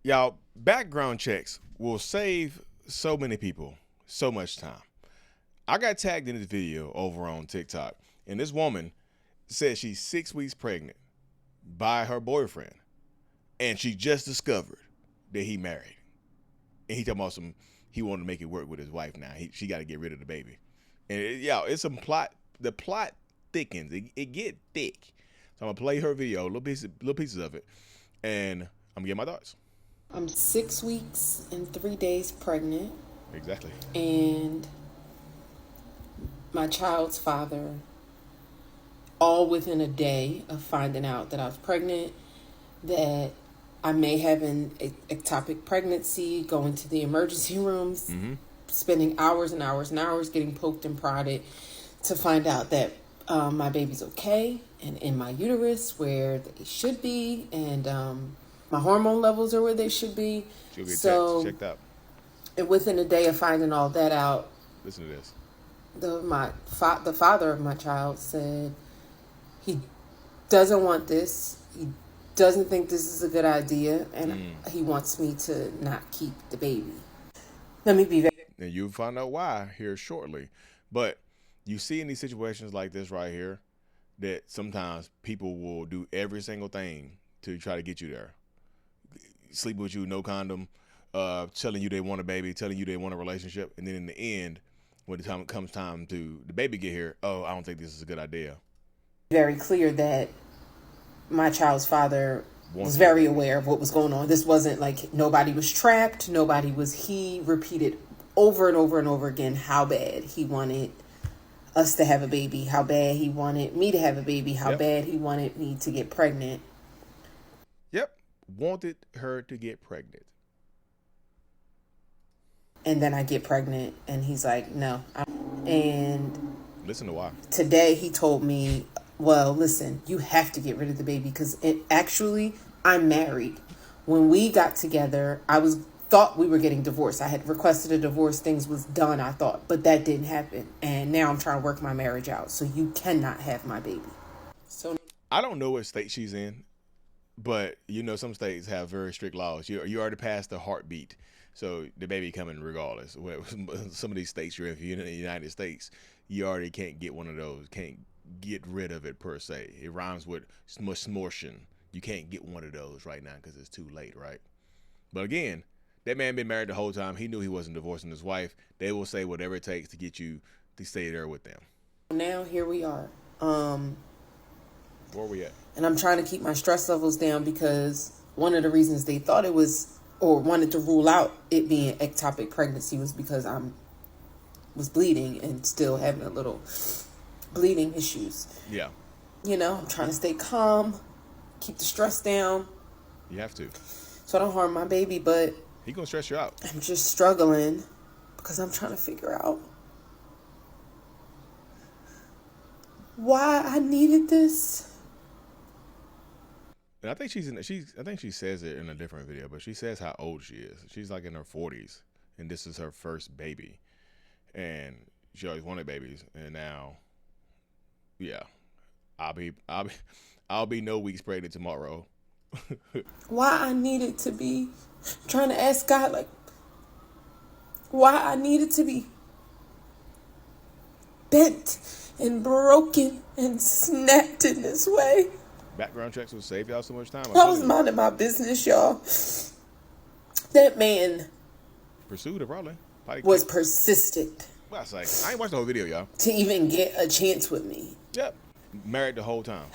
Y'all, background checks will save so many people so much time. I got tagged in this video over on TikTok, and this woman said she's 6 weeks pregnant by her boyfriend, and she just discovered that he married. And he talking about he wanted to make it work with his wife now. She got to get rid of the baby. And it's some plot. The plot thickens. It get thick. So I'm gonna play her video, little pieces of it, and I'm gonna get my thoughts. I'm 6 weeks and 3 days pregnant. Exactly. And my child's father, all within a day of finding out that I was pregnant, that I may have an ectopic pregnancy, going to the emergency rooms, spending hours and hours and hours getting poked and prodded to find out that my baby's okay and in my uterus where they should be, and my hormone levels are where they should be. She'll get checked out. And within a day of finding all that out, listen to this. The father of my child said he doesn't want this. He doesn't think this is a good idea, and he wants me to not keep the baby. Let me be very... And you'll find out why here shortly. But you see in these situations like this right here that sometimes people will do every single thing to try to get you there. Sleep with you, no condom, telling you they want a baby, telling you they want a relationship, and then in the end, when the time comes time to the baby get here, oh, I don't think this is a good idea. Very clear that my child's father was very aware of what was going on. This wasn't like nobody was trapped. He repeated over and over and over again how bad he wanted us to have a baby, how bad he wanted me to have a baby, how bad he wanted me to get pregnant. Yep. Wanted her to get pregnant. And then I get pregnant and he's like, no. And listen to why. Today he told me, well, listen, you have to get rid of the baby because actually I'm married. When we got together, thought we were getting divorced. I had requested a divorce. Things was done, I thought, but that didn't happen. And now I'm trying to work my marriage out. So you cannot have my baby. So I don't know what state she's in, but some states have very strict laws. You already passed the heartbeat. So the baby coming regardless. Some of these states you're in the United States, you already can't get one of those. Can't get rid of it per se. It rhymes with smortion. You can't get one of those right now because it's too late, right? But again, that man been married the whole time. He knew he wasn't divorcing his wife. They will say whatever it takes to get you to stay there with them. Now here we are. Where are we at? And I'm trying to keep my stress levels down because one of the reasons they thought it was or wanted to rule out it being ectopic pregnancy was because I was bleeding and still having a little bleeding issues. Yeah. I'm trying to stay calm, keep the stress down. You have to. So I don't harm my baby, but he gonna stress you out. I'm just struggling because I'm trying to figure out why I needed this. And I think I think she says it in a different video, but she says how old she is. She's like in her 40s, and this is her first baby, and she always wanted babies, and now, yeah, I'll be no weeks pregnant tomorrow. Why I needed to be trying to ask God, like, why I needed to be bent and broken and snapped in this way. Background checks will save y'all so much time. I was minding my business, y'all. That man pursued it probably was persistent. Well, I say I ain't watched the whole video, y'all. To even get a chance with me. Yep, married the whole time.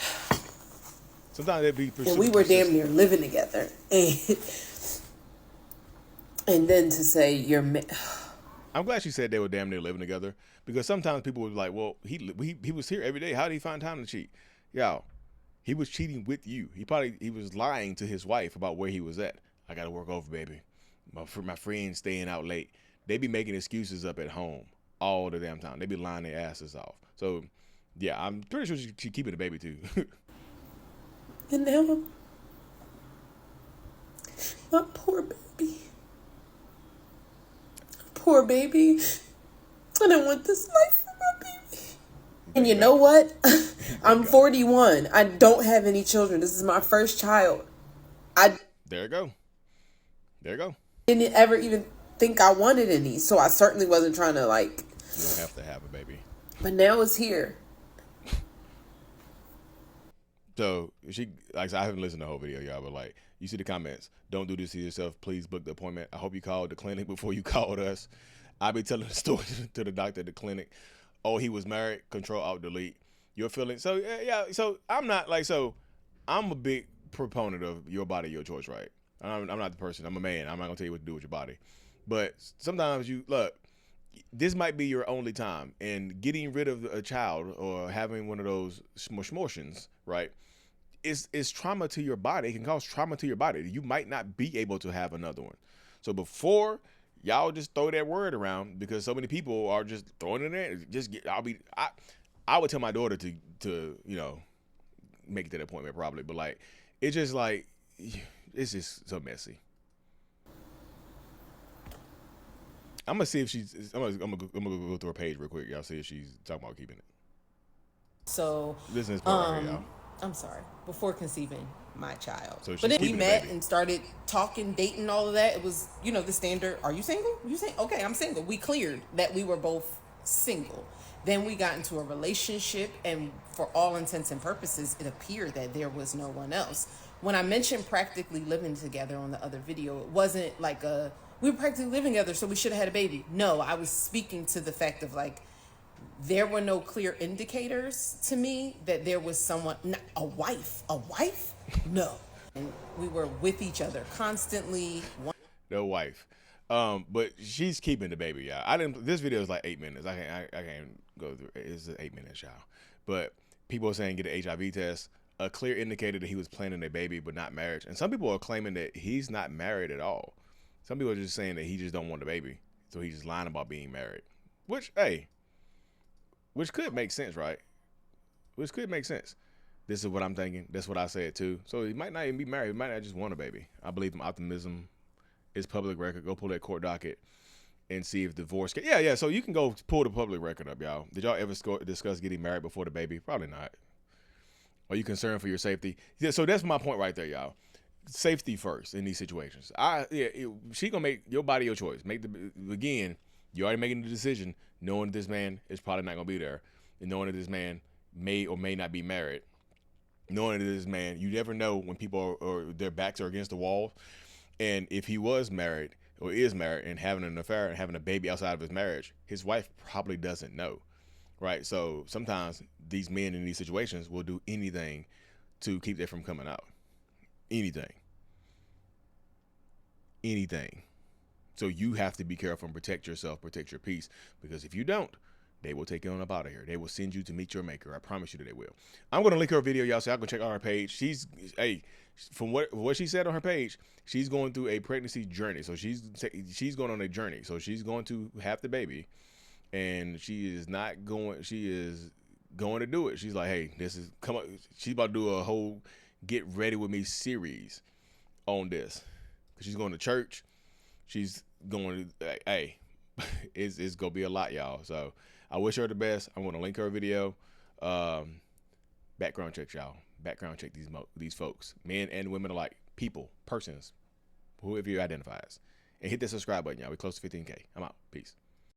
Sometimes they'd be persistent. And we were damn near living together, and then to say you're. I'm glad she said they were damn near living together because sometimes people would be like, well, he was here every day. How did he find time to cheat? Y'all. He was cheating with you. He was lying to his wife about where he was at. I got to work over, baby. My friends staying out late. They be making excuses up at home all the damn time. They be lying their asses off. So, yeah, I'm pretty sure she keeping the baby too. And now, my poor baby. Poor baby. I don't want this life for my baby. And you know what? I'm 41. I don't have any children. This is my first child. There you go. There you go. Didn't ever even think I wanted any. So I certainly wasn't trying to like. You don't have to have a baby. But now it's here. So she, like, I haven't listened to the whole video, y'all, but like, you see the comments. Don't do this to yourself. Please book the appointment. I hope you called the clinic before you called us. I be telling the story to the doctor at the clinic. Oh, he was married. Control Alt Delete. Your feelings. So yeah. So I'm not like so. I'm a big proponent of your body, your choice, right? I'm not the person. I'm a man. I'm not gonna tell you what to do with your body. But sometimes you look. This might be your only time, and getting rid of a child or having one of those smushmotions, right? Is trauma to your body. It can cause trauma to your body. You might not be able to have another one. So before y'all just throw that word around, because so many people are just throwing it in, just get. I would tell my daughter to make it to that appointment probably, but like it's just like it's just so messy. I'm gonna see if she's. I'm gonna go through her page real quick. Y'all see if she's talking about keeping it. So Listen to this part right here, y'all. I'm sorry. Before conceiving my child, So she's but then we keeping the met baby. and started talking, dating, all of that. It was the standard. Are you single? You say okay. I'm single. We cleared that we were both single. Then we got into a relationship, and for all intents and purposes, it appeared that there was no one else. When I mentioned practically living together on the other video, it wasn't like we were practically living together, so we should have had a baby. No, I was speaking to the fact of like there were no clear indicators to me that there was someone, a wife. No. And we were with each other constantly. No wife. But she's keeping the baby, y'all. I didn't. This video is like 8 minutes. I can't go through. It's 8 minutes, y'all. But people are saying get an HIV test. A clear indicator that he was planning a baby but not marriage. And some people are claiming that he's not married at all. Some people are just saying that he just don't want a baby, so he's just lying about being married. Which could make sense, right? Which could make sense. This is what I'm thinking. That's what I said too. So he might not even be married. He might not just want a baby. I believe in optimism. It's public record. Go pull that court docket and see if divorce. Yeah. So you can go pull the public record up, y'all. Did y'all ever discuss getting married before the baby? Probably not. Are you concerned for your safety? Yeah. So that's my point right there, y'all. Safety first in these situations. She gonna make your body your choice. Again. You're already making the decision, knowing this man is probably not gonna be there, and knowing that this man may or may not be married. Knowing that this man, you never know when people or their backs are against the wall, and if he was married or is married and having an affair and having a baby outside of his marriage, his wife probably doesn't know, right? So sometimes these men in these situations will do anything to keep that from coming out. Anything. So you have to be careful and protect yourself, protect your peace, because if you don't, they will take you on up out of here. They will send you to meet your maker. I promise you that they will. I'm going to link her video, y'all, so y'all can check out her page. From what she said on her page, she's going through a pregnancy journey. So she's going on a journey. So she's going to have the baby, and she is going to do it. She's like, hey, come on. She's about to do a whole get ready with me series on this. She's going to church. She's going to, hey, it's going to be a lot, y'all. So I wish her the best. I'm going to link her video. Background check, y'all. Background check these folks, men and women alike, persons, whoever you identify as. And hit that subscribe button, y'all. We're close to 15K. I'm out. Peace.